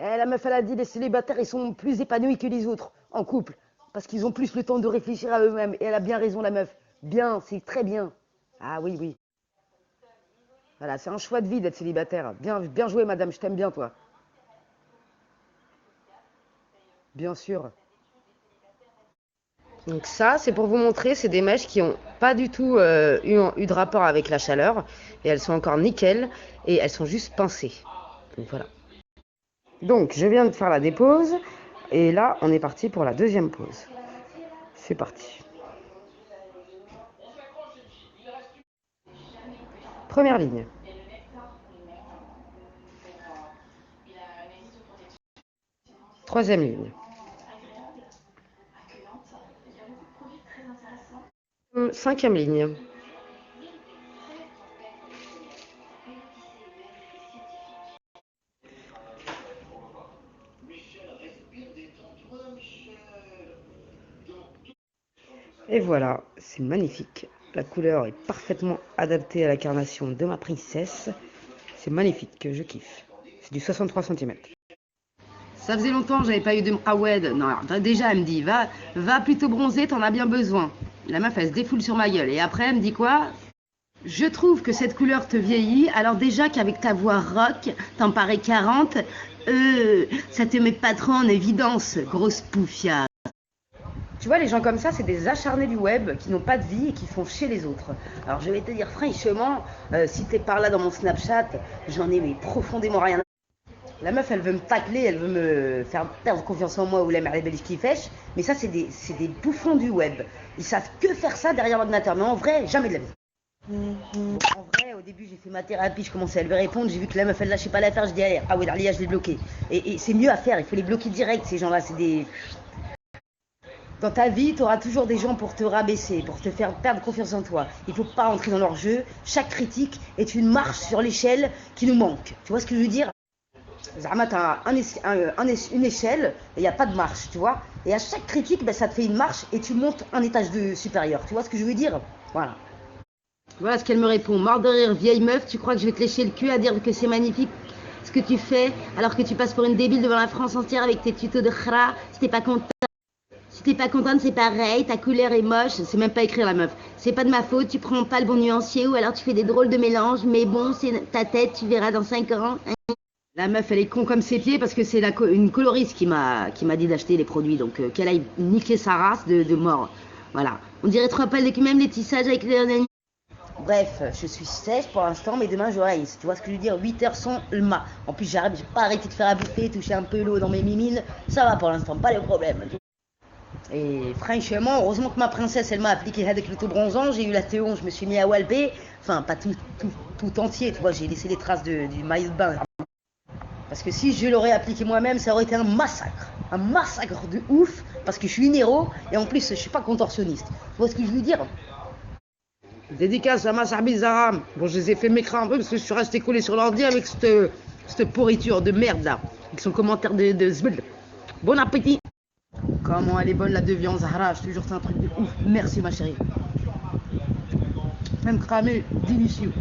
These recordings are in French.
La meuf, elle a dit les célibataires, ils sont plus épanouis que les autres en couple. Parce qu'ils ont plus le temps de réfléchir à eux-mêmes. Et elle a bien raison, la meuf. Bien, c'est très bien. Ah oui, oui. Voilà, c'est un choix de vie d'être célibataire. Bien, bien joué, madame, je t'aime bien, toi. Bien sûr. Donc ça, c'est pour vous montrer, c'est des mèches qui n'ont pas du tout eu de rapport avec la chaleur. Et elles sont encore nickel. Et elles sont juste pincées. Donc voilà. Donc, je viens de faire la dépose. Et là, on est parti pour la deuxième pause. C'est parti. Première ligne. Troisième ligne. Cinquième ligne. Et voilà, c'est magnifique. La couleur est parfaitement adaptée à la carnation de ma princesse. C'est magnifique, je kiffe. C'est du 63 cm. Ça faisait longtemps que j'avais pas eu de... Ah ouais, non, alors, déjà elle me dit, va plutôt bronzer, t'en as bien besoin. La meuf, elle se défoule sur ma gueule. Et après, elle me dit quoi? Je trouve que cette couleur te vieillit, alors déjà qu'avec ta voix rock, t'en parais 40, ça te met pas trop en évidence, grosse poufia. Tu vois, les gens comme ça, c'est des acharnés du web qui n'ont pas de vie et qui font chier les autres. Alors je vais te dire franchement, si t'es par là dans mon Snapchat, j'en ai mais profondément rien. La meuf, elle veut me tacler, elle veut me faire perdre confiance en moi ou la merde qui fêche, mais ça, c'est des bouffons du web. Ils savent que faire ça derrière l'ordinateur, mais en vrai, jamais de la vie. En vrai, au début, j'ai fait ma thérapie, je commençais à lui répondre, j'ai vu que la meuf, elle lâchait pas l'affaire, je dis, allez, ah ouais, Darlia, je l'ai bloqué. Et c'est mieux à faire, il faut les bloquer direct, ces gens-là, c'est des... Dans ta vie, tu auras toujours des gens pour te rabaisser, pour te faire perdre confiance en toi. Il ne faut pas entrer dans leur jeu. Chaque critique est une marche sur l'échelle qui nous manque. Tu vois ce que je veux dire? Zama, tu as une échelle et il n'y a pas de marche, tu vois. Et à chaque critique, ben, ça te fait une marche et tu montes un étage supérieur. Tu vois ce que je veux dire? Voilà. Voilà ce qu'elle me répond. Mort de rire, vieille meuf, tu crois que je vais te lécher le cul à dire que c'est magnifique ce que tu fais alors que tu passes pour une débile devant la France entière avec tes tutos de khra? Si t'es pas content. Si t'es pas contente, c'est pareil, ta couleur est moche, c'est même pas écrire la meuf. C'est pas de ma faute, tu prends pas le bon nuancier ou alors tu fais des drôles de mélanges, mais bon, c'est ta tête, tu verras dans 5 ans. La meuf, elle est con comme ses pieds parce que c'est une coloriste qui m'a dit d'acheter les produits, donc qu'elle aille niquer sa race de mort. Voilà. On dirait trop pas même les tissages avec les... Bref, je suis sèche pour l'instant, mais demain je rince. Tu vois ce que je veux dire? 8 heures sont le mât. En plus, j'ai pas arrêté de faire à bouffer, toucher un peu l'eau dans mes mimines. Ça va pour l'instant, pas de problème. Et franchement, heureusement que ma princesse, elle m'a appliqué avec le tout bronzant. J'ai eu la théon, je me suis mis à walper. Enfin, pas tout entier, tu vois, j'ai laissé les traces du maillot de bain. Parce que si je l'aurais appliqué moi-même, ça aurait été un massacre. Un massacre de ouf, parce que je suis une héros, et en plus, je suis pas contorsionniste. Tu vois ce que je veux dire? Dédicace à Massabi Zaram. Bon, je les ai fait m'écrire un peu parce que je suis resté collé sur l'ordi avec cette pourriture de merde là. Avec son commentaire de zbl. Bon appétit! Comment elle est bonne la de viande Zahra, je te jure c'est un truc de ouf. Merci ma chérie. Même cramé, délicieux.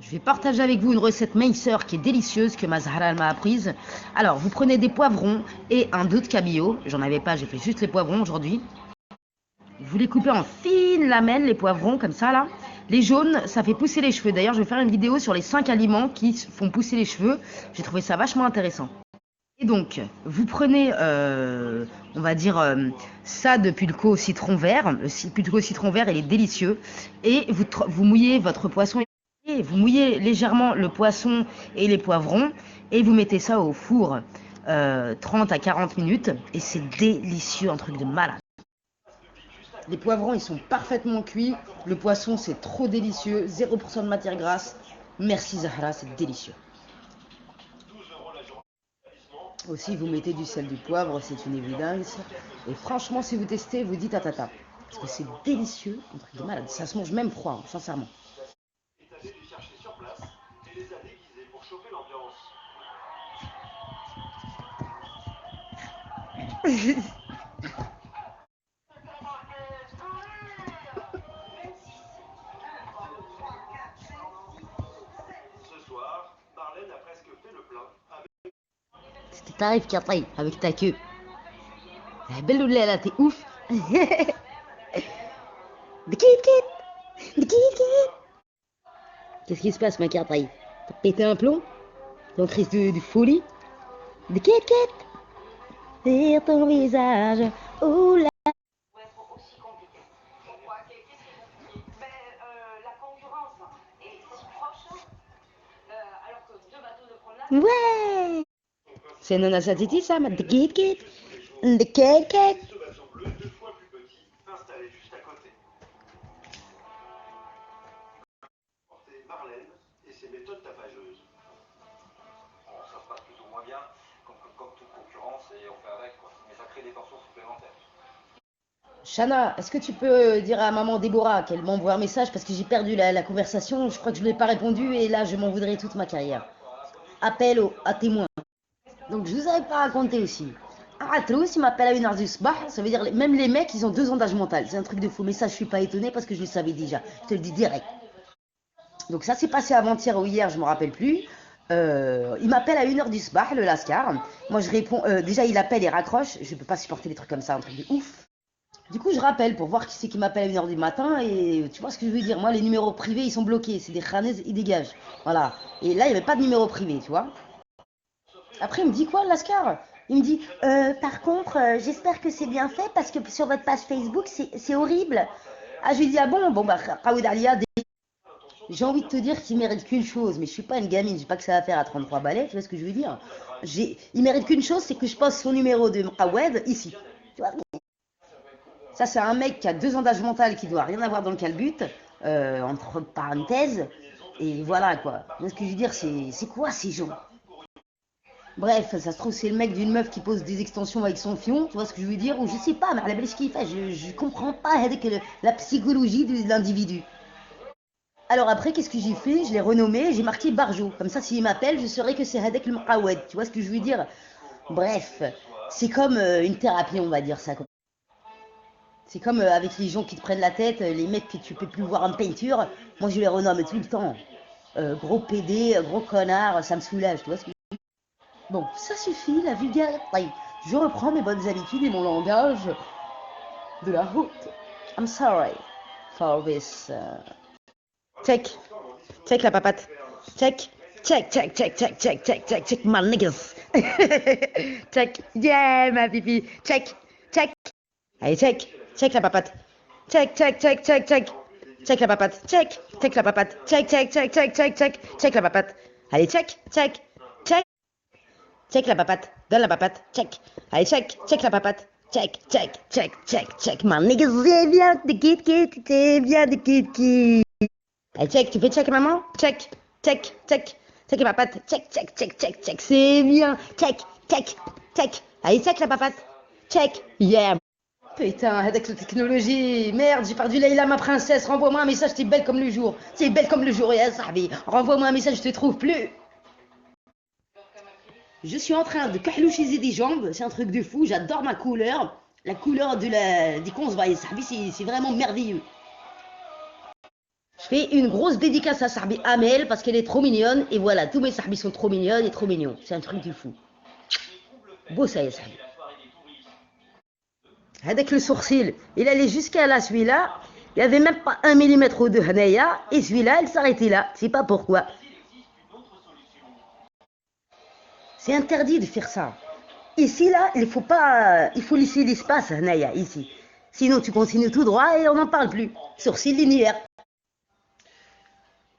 Je vais partager avec vous une recette minceur qui est délicieuse que ma Zahra m'a apprise. Alors vous prenez des poivrons et un dos de cabillaud. J'en avais pas, j'ai fait juste les poivrons aujourd'hui. Vous les coupez en fines lamelles, les poivrons comme ça là. Les jaunes, ça fait pousser les cheveux. D'ailleurs, je vais faire une vidéo sur les 5 aliments qui font pousser les cheveux. J'ai trouvé ça vachement intéressant. Et donc, vous prenez, on va dire, ça de pulco au citron vert. Le pulco au citron vert, il est délicieux. Et vous mouillez votre poisson. Et vous mouillez légèrement le poisson et les poivrons. Et vous mettez ça au four 30 à 40 minutes. Et c'est délicieux, un truc de malade. Les poivrons, ils sont parfaitement cuits. Le poisson, c'est trop délicieux. 0% de matière grasse. Merci Zahra, c'est délicieux. Aussi, vous mettez du sel, du poivre, c'est une évidence. Et franchement, si vous testez, vous dites à tata. Parce que c'est délicieux, un truc de malade. Ça se mange même froid, hein, sincèrement. t'arrive, Katai, avec ta queue? Belle ou là, t'es ouf. De Kit Kat, de Kit Kat. Qu'est-ce qui se passe, ma Katai? T'as pété un plomb? T'es en crise de folie? De Kit Kat, sur ton visage, oh là. Ouais! C'est Nona Satiti, ça, de Kit Kat, de Kit Kat. Marlène et ses méthodes tapageuses. Bon, ça se passe plus ou moins bien, comme toute concurrence, et on fait avec, quoi. Mais ça crée des tensions supplémentaires. Chana, est-ce que tu peux dire à maman Déborah qu'elle m'envoie un message parce que j'ai perdu la conversation, je crois que je ne lui ai pas répondu et là je m'en voudrais toute ma carrière. Appel à témoin. Donc je vous avais pas raconté aussi. Atrous, il m'appelle à 1h du soir, ça veut dire même les mecs ils ont 2 ans d'âge mental, c'est un truc de fou, mais ça je suis pas étonné parce que je le savais déjà, je te le dis direct. Donc ça s'est passé avant-hier ou hier, je me rappelle plus. Il m'appelle à 1h du soir, le Lascar. Moi je réponds, déjà il appelle et raccroche, je peux pas supporter des trucs comme ça, un truc de ouf. Du coup, je rappelle pour voir qui c'est qui m'appelle à 1h du matin et tu vois ce que je veux dire. Moi, les numéros privés, ils sont bloqués. C'est des khanaises, ils dégagent. Voilà. Et là, il n'y avait pas de numéro privé, tu vois. Après, il me dit quoi, Lascar? Il me dit, par contre, j'espère que c'est bien fait parce que sur votre page Facebook, c'est horrible. Ah, je lui dis, ah bon, bon, bah, Raoud Alia, j'ai envie de te dire qu'il mérite qu'une chose, mais je suis pas une gamine, j'ai pas que ça à faire à 33 balais, tu vois ce que je veux dire. Il mérite qu'une chose, c'est que je poste son numéro de Mqawed ici. Tu vois. Ça, c'est un mec qui a 2 ans d'âge mental qui doit rien avoir dans le calbut, entre parenthèses. Et voilà quoi. Ce que je veux dire, c'est quoi ces gens? Bref, ça se trouve, c'est le mec d'une meuf qui pose des extensions avec son fion, tu vois ce que je veux dire? Ou je sais pas, mais la belle ce qu'il fait, je comprends pas avec la psychologie de l'individu. Alors après, qu'est-ce que j'ai fait? Je l'ai renommé, j'ai marqué Barjo. Comme ça, s'il m'appelle, je saurais que c'est Hadek le Mqawed. Tu vois ce que je veux dire? Bref, c'est comme une thérapie, on va dire ça. C'est comme avec les gens qui te prennent la tête, les mecs que tu peux plus voir en peinture. Moi, je les renomme tout le temps. Gros PD, gros connard, ça me soulage, tu vois ce que... Bon, ça suffit, la vulgarité. Je reprends mes bonnes habitudes et mon langage de la route. I'm sorry for this. Check. Check la papate. Check. Check, check, check, check, check, check, check, check, my niggas. Check. Yeah, ma pipi. Check. Check. Allez, check. Check la papate. Check, check, check, check, check. Check la papate. Check. Check la papate. Check, check, check, check, check, check. Check la papate. Allez, check, check, check. Check la papate. Donne la papate. Check. Allez, check. Check la papate. Check, check, check, check, check. My niggas, c'est bien de kit kit. C'est bien de kit kit. Allez, check. Tu fais check, maman? Check, check, check. Check la papate. Check, check, check, check, check. C'est bien. Check, check, check. Allez, check la papate. Check. Yeah. Putain, avec la technologie, merde, j'ai perdu Leïla, ma princesse, renvoie-moi un message, t'es belle comme le jour. C'est belle comme le jour, ya Sahbi. Renvoie-moi un message, je te trouve plus. Je suis en train de kahlouchiser des jambes, c'est un truc de fou, j'adore ma couleur. La couleur des Konzva, ya Sahbi, c'est vraiment merveilleux. Je fais une grosse dédicace à Sahbi Amel parce qu'elle est trop mignonne. Et voilà, tous mes Sahbis sont trop mignonnes et trop mignons. C'est un truc de fou. Beau ça, ya Sahbi. Avec le sourcil, il allait jusqu'à là, celui-là, il n'y avait même pas 1 millimètre ou 2 Hanaya, et celui-là, il s'arrêtait là, je sais pas pourquoi. C'est interdit de faire ça. Ici, là, il faut laisser l'espace, Hanaya, ici. Sinon, tu continues tout droit et on n'en parle plus. Sourcil linéaire.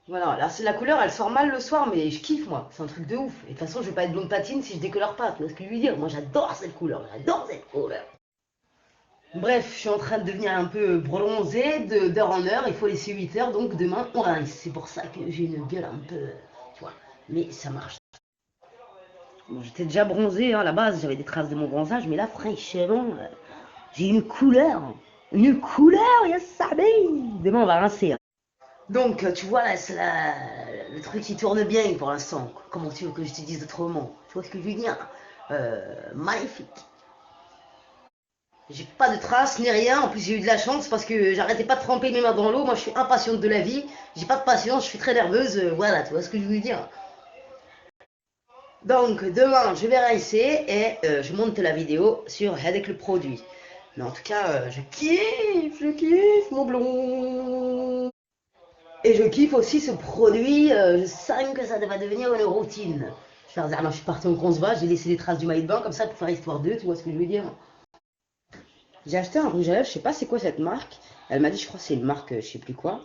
Voilà, là, c'est la couleur, elle sort mal le soir, mais je kiffe, moi. C'est un truc de ouf. Et de toute façon, je vais pas être blonde patine si je décolore pas, tu vois ce que je veux dire? Moi, j'adore cette couleur, j'adore cette couleur. Bref, je suis en train de devenir un peu bronzée d'heure en heure. Il faut laisser 8 heures, donc demain on rince. C'est pour ça que j'ai une gueule un peu. Tu vois, mais ça marche. Bon, j'étais déjà bronzée hein, à la base, j'avais des traces de mon bronzage, mais là, fraîchement, j'ai une couleur. Une couleur, yes, ça demain on va rincer. Donc, tu vois, là, c'est le truc qui tourne bien pour l'instant. Comment tu veux que je te dise autrement? Tu vois ce que je veux dire? Magnifique. J'ai pas de traces ni rien, en plus j'ai eu de la chance parce que j'arrêtais pas de tremper mes mains dans l'eau, moi je suis impatiente de la vie, j'ai pas de patience, je suis très nerveuse, voilà, tu vois ce que je veux dire. Donc demain je vais rincer et je monte la vidéo avec le produit. Mais en tout cas je kiffe mon blond. Et je kiffe aussi ce produit, je sens que ça va devenir une routine. Je suis parti en Conceva, j'ai laissé des traces du maillot de bain comme ça pour faire histoire d'eux, tu vois ce que je veux dire. J'ai acheté un rouge à lèvres, je sais pas c'est quoi cette marque. Elle m'a dit, je crois que c'est une marque, je sais plus quoi.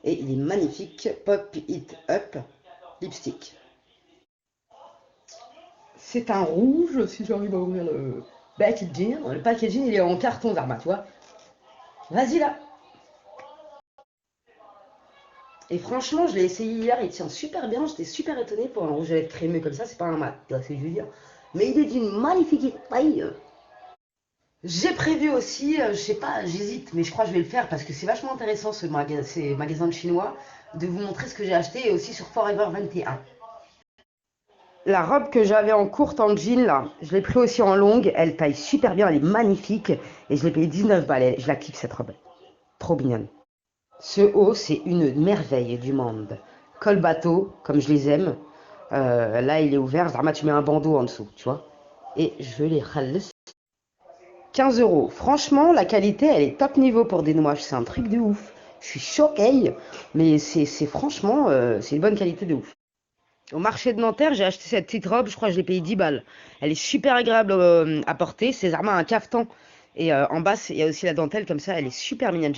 Et il est magnifique, Pop It Up Lipstick. C'est un rouge, si j'arrive à ouvrir le packaging. Le packaging il est en carton Zarma, tu vois. Vas-y là. Et franchement, je l'ai essayé hier, il tient super bien. J'étais super étonnée pour un rouge à lèvres crémeux comme ça. C'est pas un mat, tu vois ce que je veux dire. Mais il est d'une magnifique taille. J'ai prévu aussi, je sais pas, j'hésite, mais je crois que je vais le faire parce que c'est vachement intéressant ces magasins de chinois, de vous montrer ce que j'ai acheté et aussi sur Forever 21. La robe que j'avais en courte en jean là, je l'ai pris aussi en longue, elle taille super bien, elle est magnifique et je l'ai payé 19 balles, je la kiffe cette robe, trop mignonne. Ce haut c'est une merveille du monde, col bateau comme je les aime, là il est ouvert, Zarma tu mets un bandeau en dessous, tu vois, et je les râle. 15 euros. Franchement, la qualité, elle est top niveau pour des noix. C'est un truc de ouf. Je suis choquée, mais c'est franchement, c'est une bonne qualité de ouf. Au marché de Nanterre, j'ai acheté cette petite robe, je crois que je l'ai payé 10 balles. Elle est super agréable à porter. C'est vraiment un cafetan. Et en bas, il y a aussi la dentelle comme ça, elle est super mignonne.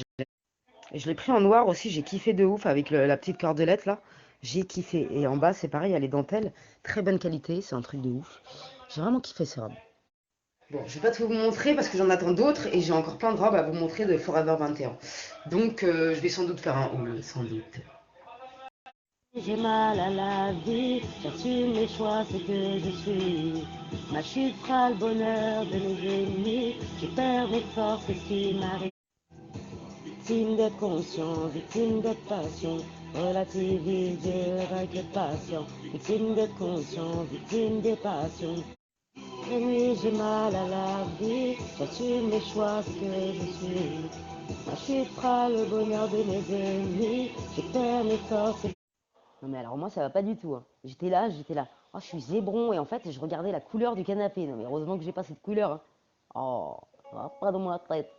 Et je l'ai pris en noir aussi, j'ai kiffé de ouf avec la petite cordelette là. J'ai kiffé. Et en bas, c'est pareil, il y a les dentelles. Très bonne qualité, c'est un truc de ouf. J'ai vraiment kiffé ces robes. Bon, je vais pas tout vous montrer parce que j'en attends d'autres et j'ai encore plein de robes à vous montrer de Forever 21. Donc je vais sans doute faire un haul, sans doute. J'ai mal à la vie, j'assume les choix, c'est que je suis. Ma chute fera le bonheur de mes ennemis, je perds mes forces et ce qui m'arrive. Victime de conscience, victime de passion, relativiser avec le patient. Victime de conscience, victime des passions. La nuit, j'ai mal à la vie, j'assume les choix que je suis. Ma chute fera le bonheur de mes ennemis, je perds mes forces. Non mais alors moi ça va pas du tout, hein. J'étais là. Oh, je suis zébron et en fait je regardais la couleur du canapé. Non mais heureusement que j'ai pas cette couleur, hein. Oh, ça va pas dans ma tête.